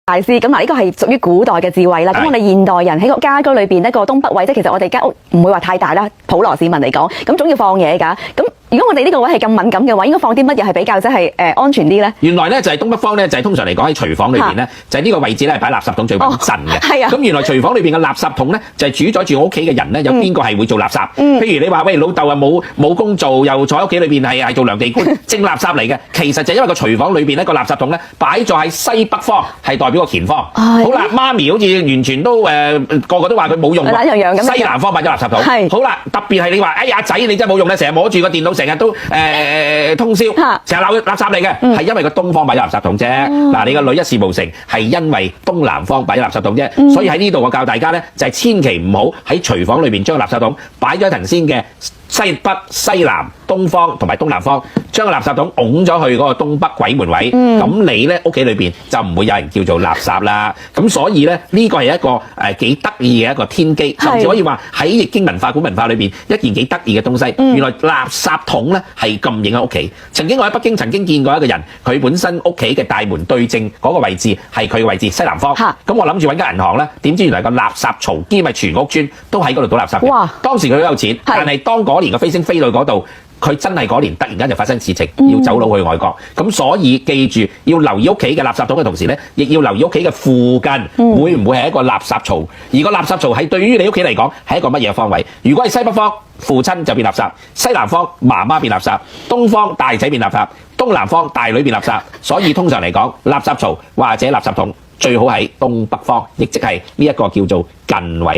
大師咁嗱，呢個係屬於古代嘅智慧啦。咁我哋現代人喺個家居裏邊呢個東北位，即係其實我哋間屋唔會話太大啦，普羅市民嚟講，咁總要放嘢㗎。咁如果我哋呢個位係咁敏感嘅話，應該放啲乜嘢係比較即係安全啲咧？原來咧就係東北方咧，就係通常嚟講喺廚房裏邊咧，就係呢個位置咧係擺垃圾桶最穩陣嘅。係啊。咁原來廚房裏邊嘅垃圾桶咧，就係主宰住我屋企嘅人咧，有邊個係會做垃圾？譬如你話喂老豆啊冇工做，又坐喺屋企裏邊係做糧地官，正垃圾嚟嘅。其實就因為個廚房裏邊咧個垃圾桶咧擺咗喺西北方，係代表個乾方。好啦，媽咪好似完全都個個都話佢冇用喎。西南方擺咗垃圾桶。好啦，特別係你話哎呀仔你真係冇用咧，成日摸住個電腦，成日都通宵，成日鬧垃圾嚟嘅，係因為個東方擺咗垃圾桶啫。嗱，你個女一事無成，係因為東南方擺咗垃圾桶啫。所以喺呢度我教大家咧，就係千祈唔好喺廚房裏邊將垃圾桶擺咗喺頭先嘅西北、西南、東方同埋東南方，將個垃圾桶拱咗去嗰個東北鬼門位。咁你咧屋企裏邊就唔會有人叫做垃圾啦。咁所以咧呢個係一個幾得意嘅一個天機，甚至可以話喺易經文化、古文化裏邊一件幾得意嘅東西。原來垃圾桶咧係咁影響屋企。曾經我喺北京曾經見過一個人，佢本身屋企嘅大門對正嗰個位置係佢嘅位置西南方。咁我諗住揾間銀行咧，點知原來個垃圾槽兼係全屋村都喺嗰度倒垃圾嘅。當時佢好有錢，但係當嗰年嘅飛星飛到嗰度，佢真係嗰年突然間就發生事情，要走佬去外國。咁所以記住要留意屋企嘅垃圾桶嘅同時咧，亦要留意屋企嘅附近會唔會係一個垃圾槽。而個垃圾槽係對於你屋企嚟講係一個乜嘢方位？如果係西北方，父親就變垃圾；西南方媽媽變垃圾；東方大仔變垃圾；東南方大女變垃圾。所以通常嚟講，垃圾槽或者垃圾桶最好喺東北方，亦即係呢一個叫做近位。